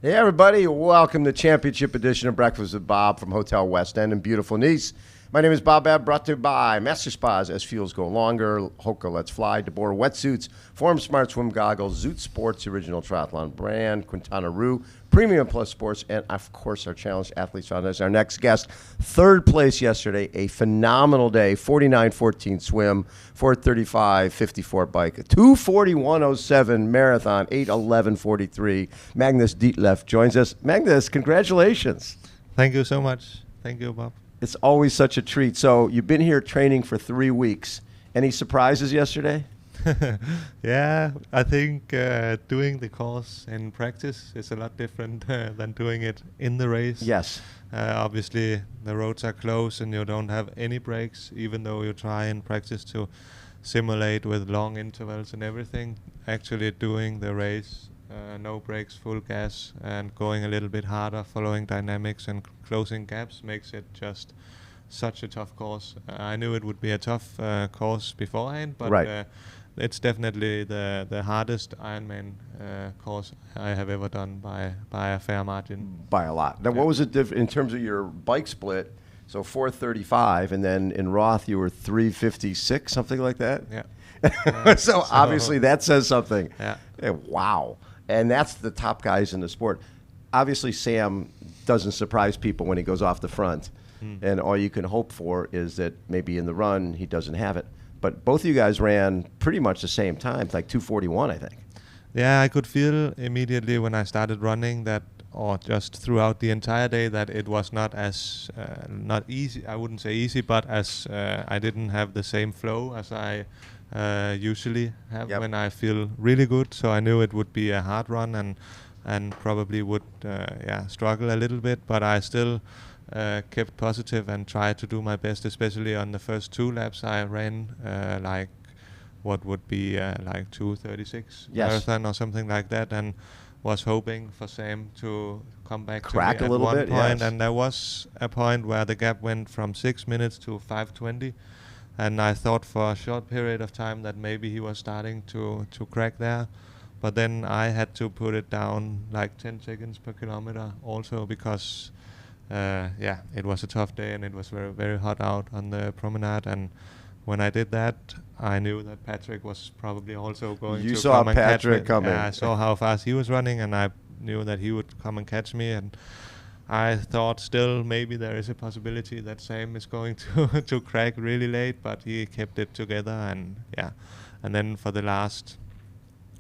Hey, everybody. Welcome to Championship Edition of Breakfast with Bob from Hotel West End in beautiful Nice. My name is Bob Babb, brought to you by Master Spas, SFuels Go Longer, HOKA Let's Fly, deboer wetsuits, Form Smart Swim Goggles, Zoot Sports, the original triathlon brand, Quintana Premium Plus Sports, and, of course, our Challenge Athletes Foundation. Our next guest, third place yesterday, a phenomenal day, 49.14 swim, 4:35.54 bike, 2:41.07 marathon, 8:11.43. Magnus Ditlev joins us. Magnus, congratulations. Thank you so much. Thank you, Bob. It's always such a treat. So you've been here training for 3 weeks. Any surprises yesterday? Yeah, I think doing the course in practice is a lot different than doing it in the race. Yes. Obviously, the roads are closed and you don't have any breaks, even though you try in practice to simulate with long intervals and everything. Actually doing the race, no breaks, full gas, and going a little bit harder, following dynamics and closing gaps makes it just such a tough course. I knew it would be a tough course beforehand, but right. It's definitely the hardest Ironman course I have ever done by a fair margin. By a lot. Now, what was it in terms of your bike split? So 4:35, and then in Roth you were 3:56, something like that? Yeah. So obviously that says something. Yeah. Wow. And that's the top guys in the sport. Obviously Sam doesn't surprise people when he goes off the front. And all you can hope for is that maybe in the run he doesn't have it. But both of you guys ran pretty much the same time, like 2:41, I think. Yeah, I could feel immediately when I started running that, or just throughout the entire day, that it was not as, not easy, I wouldn't say easy, but as I didn't have the same flow as I usually have when I feel really good. So I knew it would be a hard run and probably would struggle a little bit, but I still kept positive and tried to do my best, especially on the first 2 laps. I ran like what would be like 2:36 marathon or something like that, and was hoping for Sam to come back crack to me a little at one bit, point. yes. And there was a point where the gap went from 6 minutes to 5:20, and I thought for a short period of time that maybe he was starting to crack there. But then I had to put it down like 10 seconds per kilometer also, because it was a tough day and it was very, very hot out on the promenade. And when I did that, I knew that Patrick was probably also going to come and catch me. You saw Patrick coming. Yeah, I saw how fast he was running, and I knew that he would come and catch me. And I thought still maybe there is a possibility that Sam is going to crack really late, but he kept it together. And and then for the last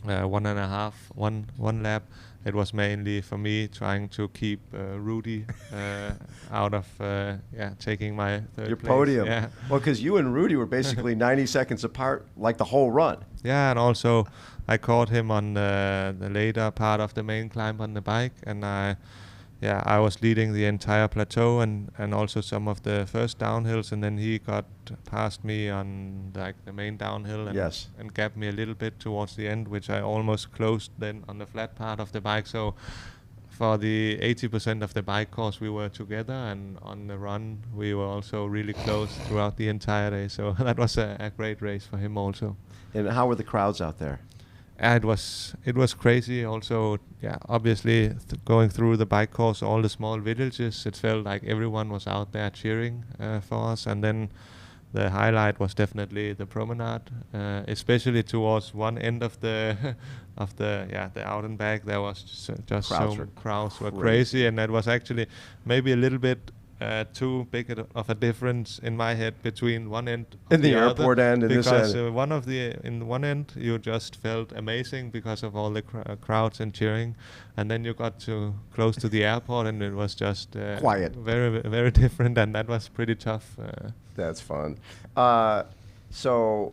one lap, it was mainly for me trying to keep Rudy out of taking my third Your place. podium. Yeah. Well, because you and Rudy were basically 90 seconds apart, like the whole run. Yeah, and also I caught him on the later part of the main climb on the bike, and I was leading the entire plateau and also some of the first downhills, and then he got past me on like the main downhill and gapped me a little bit towards the end, which I almost closed then on the flat part of the bike. So for the 80% of the bike course we were together, and on the run we were also really close throughout the entire day. So that was a great race for him also. And how were the crowds out there? It was crazy. Also, obviously going through the bike course, all the small villages, it felt like everyone was out there cheering for us. And then the highlight was definitely the promenade, especially towards one end of the the out and back. There was just crowds were crazy, and that was actually maybe a little bit too big of a difference in my head between one end and the airport end and this end. Because in one end you just felt amazing because of all the crowds and cheering, and then you got to close to the airport and it was just quiet, very, very different, and that was pretty tough. That's fun. So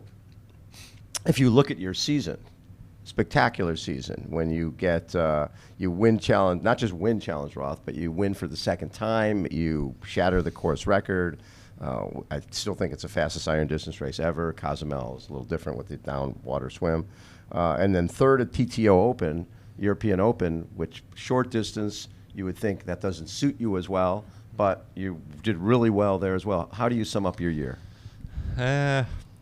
if you look at your season, spectacular season, when you get you win challenge, not just win Challenge Roth, but you win for the second time, you shatter the course record. I still think it's the fastest iron distance race ever. Cozumel is a little different with the down water swim. And then third at PTO Open, European Open, which short distance, you would think that doesn't suit you as well, but you did really well there as well. How do you sum up your year?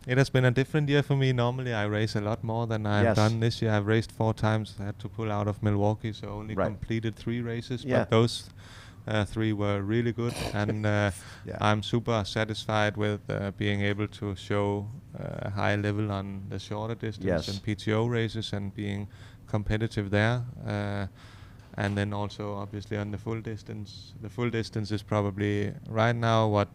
It has been a different year for me. Normally, I race a lot more than I've Yes. done this year. I've raced 4 times. I had to pull out of Milwaukee, so only Right. completed 3 races. Yeah. But those 3 were really good, and Yeah. I'm super satisfied with being able to show a high level on the shorter distance Yes. and PTO races and being competitive there. And then also obviously on the full distance. The full distance is probably right now what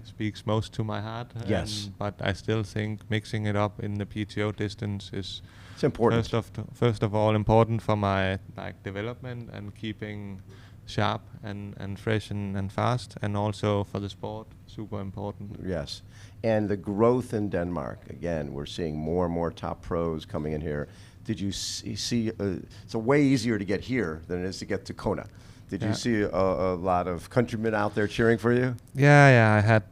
speaks most to my heart. Yes. But I still think mixing it up in the PTO distance is It's important. first of all important for my development and keeping sharp and fresh and fast, and also for the sport, super important. Yes. And the growth in Denmark, again, we're seeing more and more top pros coming in here. Did you see it's a way easier to get here than it is to get to Kona. Did you see a lot of countrymen out there cheering for you? Yeah, I had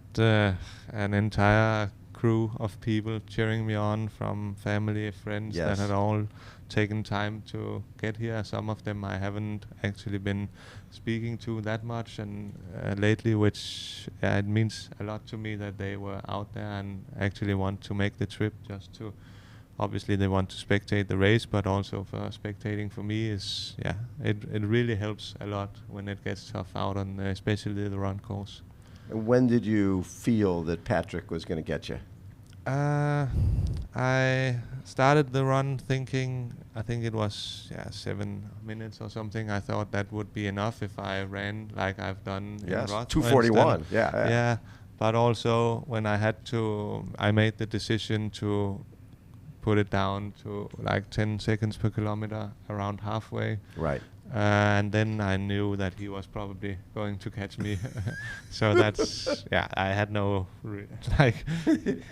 an entire crew of people cheering me on, from family, friends that had all taken time to get here. Some of them I haven't actually been speaking to that much, and lately, which it means a lot to me that they were out there and actually want to make the trip just to. Obviously, they want to spectate the race, but also for spectating for me is, it really helps a lot when it gets tough out on especially the run course. And when did you feel that Patrick was going to get you? I started the run thinking, I think it was 7 minutes or something. I thought that would be enough if I ran like I've done in Roth. 2:41. Yeah. But also when I made the decision to put it down to like 10 seconds per kilometer around halfway. Right. And then I knew that he was probably going to catch me. So that's, I had no,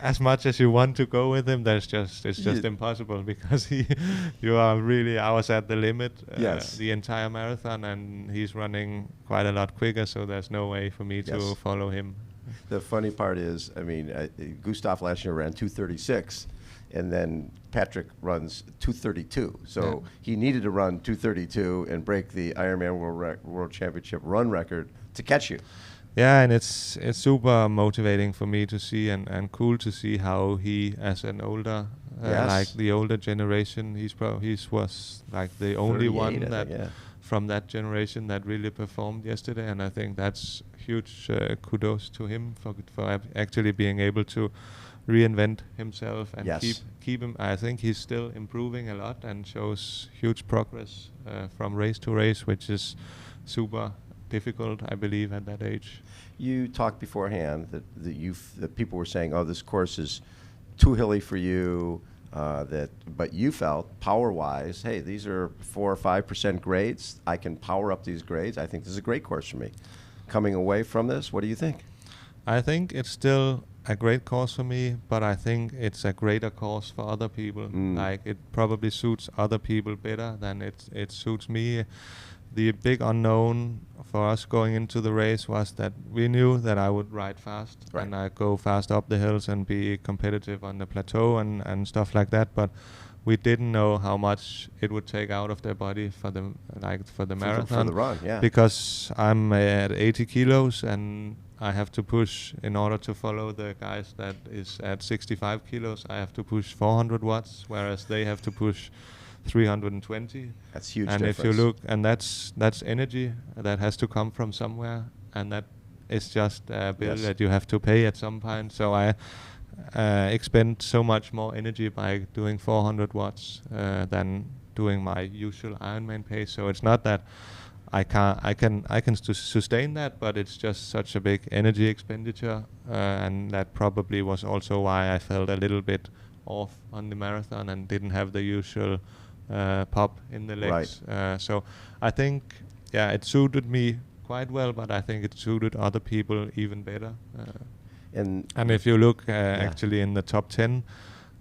as much as you want to go with him, it's just impossible, because I was at the limit the entire marathon, and he's running quite a lot quicker, so there's no way for me to follow him. The funny part is, I mean, Gustav last year ran 2:36. And then Patrick runs 2:32. So he needed to run 2:32 and break the Ironman World Championship run record to catch you. Yeah, and it's super motivating for me to see, and cool to see how he, as an older, like the older generation, he was like the only one that from that generation that really performed yesterday. And I think that's huge kudos to him for actually being able to reinvent himself and keep him. I think he's still improving a lot and shows huge progress from race to race, which is super difficult, I believe, at that age. You talked beforehand that people were saying, "Oh, this course is too hilly for you." But you felt power-wise, hey, these are 4 or 5% grades. I can power up these grades. I think this is a great course for me. Coming away from this, what do you think? I think it's still a great course for me, but I think it's a greater course for other people. Like, it probably suits other people better than it suits me. The big unknown for us going into the race was that we knew that I would ride fast and I go fast up the hills and be competitive on the plateau and stuff like that, but we didn't know how much it would take out of their body for the marathon. For the run, Because I'm at 80 kilos and I have to push, in order to follow the guys that is at 65 kilos, I have to push 400 watts, whereas they have to push 320. That's huge and difference. If you look, and that's energy that has to come from somewhere, and that is just a bill that you have to pay at some point. So I expend so much more energy by doing 400 watts than doing my usual Ironman pace. So it's not that I can sustain that, but it's just such a big energy expenditure, and that probably was also why I felt a little bit off on the marathon and didn't have the usual pop in the legs. So I think, it suited me quite well, but I think it suited other people even better. And if you look actually in the top 10,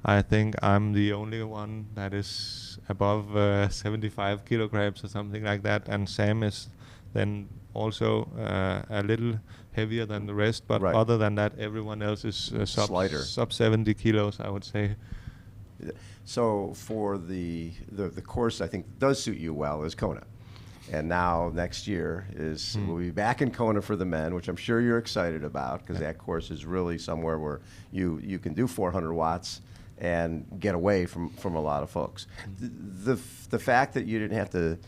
I think I'm the only one that is above 75 kilograms or something like that, and Sam is then also a little heavier than the rest, but other than that, everyone else is sub 70 kilos, I would say. So for the course, I think does suit you well is Kona. And now next year we'll be back in Kona for the men, which I'm sure you're excited about, because that course is really somewhere where you can do 400 watts and get away from a lot of folks. The fact that you didn't have to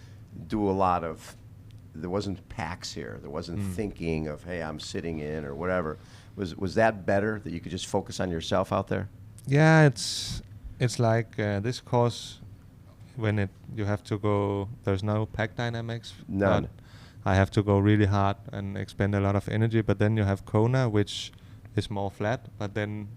do a lot of, there wasn't packs here, there wasn't thinking of, hey, I'm sitting in or whatever. Was that better, that you could just focus on yourself out there? Yeah, it's like this course, when you have to go, there's no pack dynamics. None. I have to go really hard and expend a lot of energy, but then you have Kona, which is more flat, but then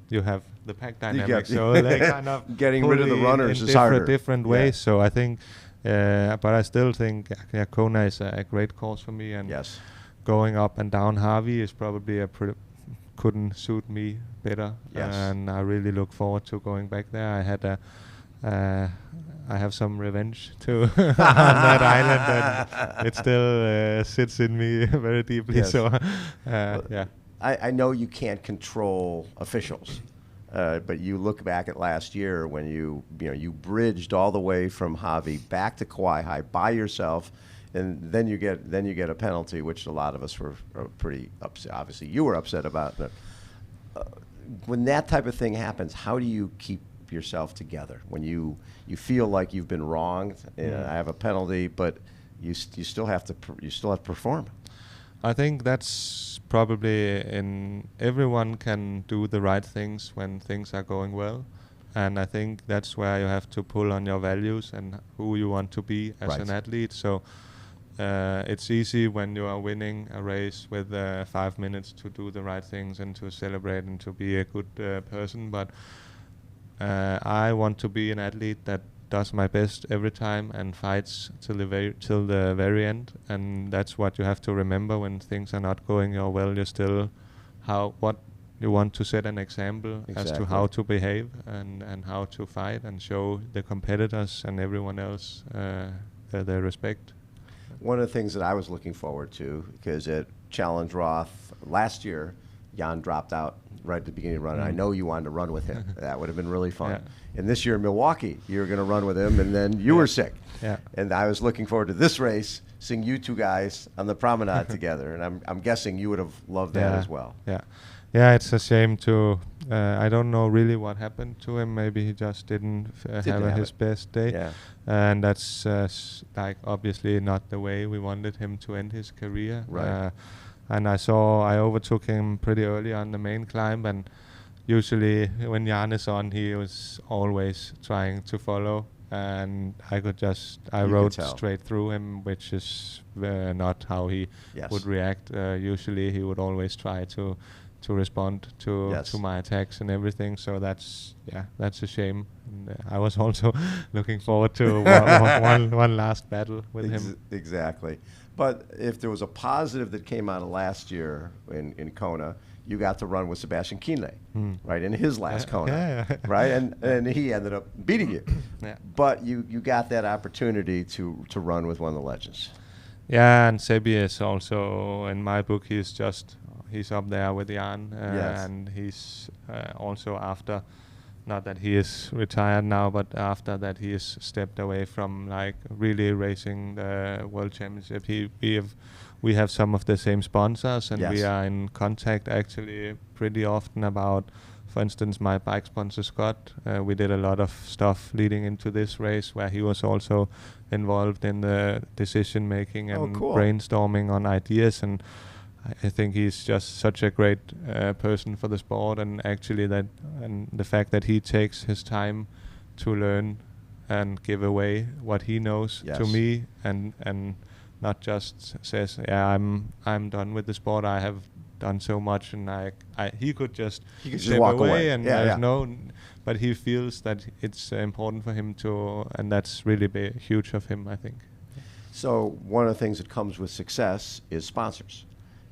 you have the pack dynamics, so like kind of getting rid of the runners in is harder. Different ways. So I think, but I still think Kona is a great course for me, and going up and down Harvey is probably couldn't suit me better. And I really look forward to going back there. I had I have some revenge too on that island, and it still sits in me very deeply. So I know you can't control officials, but you look back at last year when you bridged all the way from Javi back to Kauai High by yourself, and then you get a penalty, which a lot of us were pretty upset. Obviously, you were upset about it. When that type of thing happens, how do you keep yourself together when you feel like you've been wronged? I have a penalty, but you still have to perform. I think that's probably everyone can do the right things when things are going well, and I think that's where you have to pull on your values and who you want to be as an athlete. So it's easy when you are winning a race with 5 minutes to do the right things and to celebrate and to be a good person, but I want to be an athlete that does my best every time and fights till the very end, and that's what you have to remember when things are not going well. You still what you want to set an example as to how to behave and how to fight and show the competitors and everyone else their respect. One of the things that I was looking forward to, because at Challenge Roth last year, Jan dropped out right at the beginning of the run. I know you wanted to run with him. That would have been really fun. And this year in Milwaukee, you were going to run with him, and then you were sick. And I was looking forward to this race, seeing you two guys on the promenade together. And I'm guessing you would have loved that as well. Yeah, it's a shame to. I don't know really what happened to him. Maybe he just didn't have his best day. And that's like obviously not the way we wanted him to end his career. And I overtook him pretty early on the main climb, and usually when Jan is on, he was always trying to follow, and I rode straight through him, which is not how he would react. Usually he would always try to respond to my attacks and everything. So that's a shame. And, I was also looking forward to one last battle with him. Exactly. But if there was a positive that came out of last year in Kona, you got to run with Sebastian Kienle, right, in his last Kona, right? And he ended up beating you. But you got that opportunity to run with one of the legends. Yeah, and Sebi is also, in my book, he's up there with Jan, and he's also after, not that he is retired now, but after that he has stepped away from like really racing the World Championship. We have some of the same sponsors, and we are in contact actually pretty often about, for instance, my bike sponsor Scott. We did a lot of stuff leading into this race where he was also involved in the decision making and brainstorming on ideas, and I think he's just such a great person for the sport, and actually the fact that he takes his time to learn and give away what he knows to me, and not just says, I'm done with the sport, I have done so much, and he could just walk away and but he feels that it's important for him to, and that's really huge of him, I think. So one of the things that comes with success is sponsors.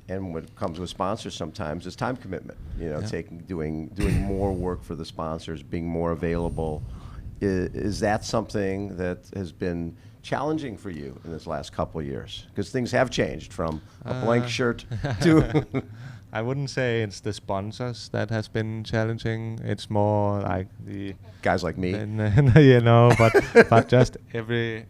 And what comes with sponsors sometimes is time commitment. Doing more work for the sponsors, being more available. Is that something that has been challenging for you in this last couple of years? Because things have changed from a blank shirt to. I wouldn't say it's the sponsors that has been challenging. It's more like the guys like me. but just every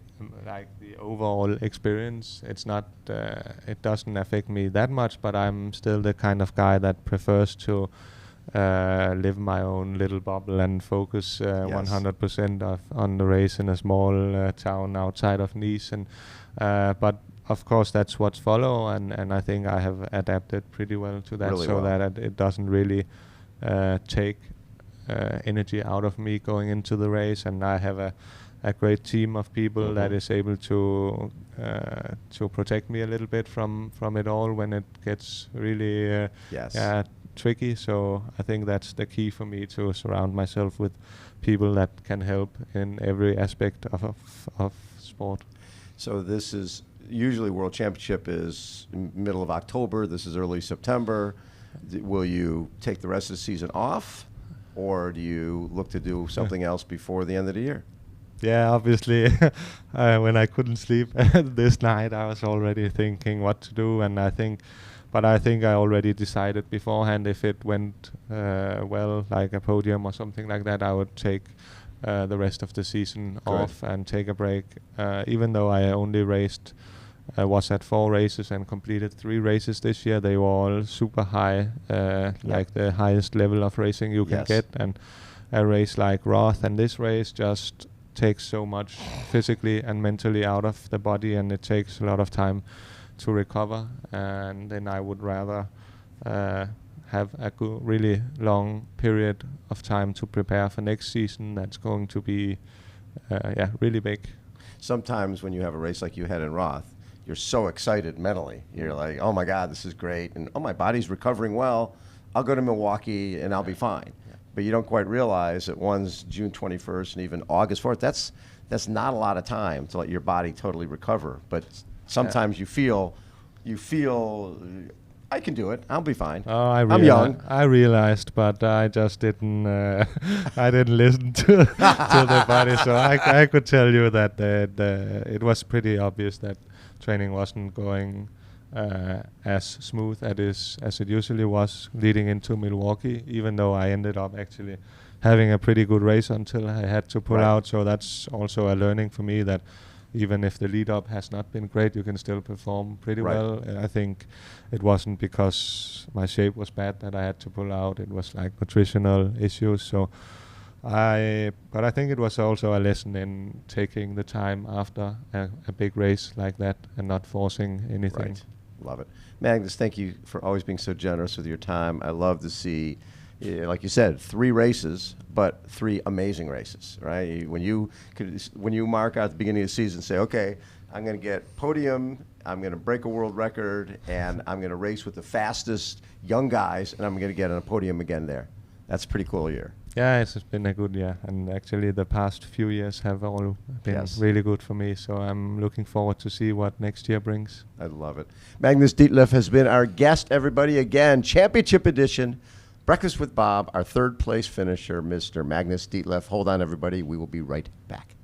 like the overall experience, it's not, it doesn't affect me that much, but I'm still the kind of guy that prefers to live my own little bubble and focus 100% on the race in a small town outside of Nice. And but of course that's what's follow, and I think I have adapted pretty well to that, really, so well, that it doesn't really take energy out of me going into the race. And I have a great team of people that is able to protect me a little bit from it all when it gets really tricky. So I think that's the key for me, to surround myself with people that can help in every aspect of sport. So this is usually World Championship is middle of October. This is early September. Will you take the rest of the season off, or do you look to do something else before the end of the year? Yeah, obviously, when I couldn't sleep this night, I was already thinking what to do, and I think I already decided beforehand, if it went well, like a podium or something like that, I would take the rest of the season off and take a break. Even though I only raced, was at 4 races and completed 3 races this year, they were all super high, like the highest level of racing you can get. And a race like Roth and this race just takes so much physically and mentally out of the body, and it takes a lot of time to recover. And then I would rather have a really long period of time to prepare for next season. That's going to be really big. Sometimes when you have a race like you had in Roth, you're so excited mentally. You're like, oh my God, this is great, and oh, my body's recovering well. I'll go to Milwaukee and I'll be fine. But you don't quite realize that one's June 21st and even August 4th. That's not a lot of time to let your body totally recover. But sometimes you feel I can do it. I'll be fine. Oh, I'm young. I realized, but I just didn't. I didn't listen to the body, so I could tell you that it was pretty obvious that training wasn't going as smooth as it usually was leading into Milwaukee, even though I ended up actually having a pretty good race until I had to pull out. So that's also a learning for me, that even if the lead up has not been great, you can still perform pretty well. I think it wasn't because my shape was bad that I had to pull out. It was like nutritional issues. So but I think it was also a lesson in taking the time after a big race like that and not forcing anything. Right. Love it. Magnus, thank you for always being so generous with your time. I love to see, like you said, 3 races, but 3 amazing races, right? When you mark out the beginning of the season, say, okay, I'm going to get podium, I'm going to break a world record, and I'm going to race with the fastest young guys, and I'm going to get on a podium again there. That's a pretty cool year. Yeah, it's been a good year, and actually the past few years have all been really good for me, so I'm looking forward to see what next year brings. I love it. Magnus Ditlev has been our guest, everybody. Again, Championship Edition, Breakfast with Bob, our 3rd place finisher, Mr. Magnus Ditlev. Hold on, everybody. We will be right back.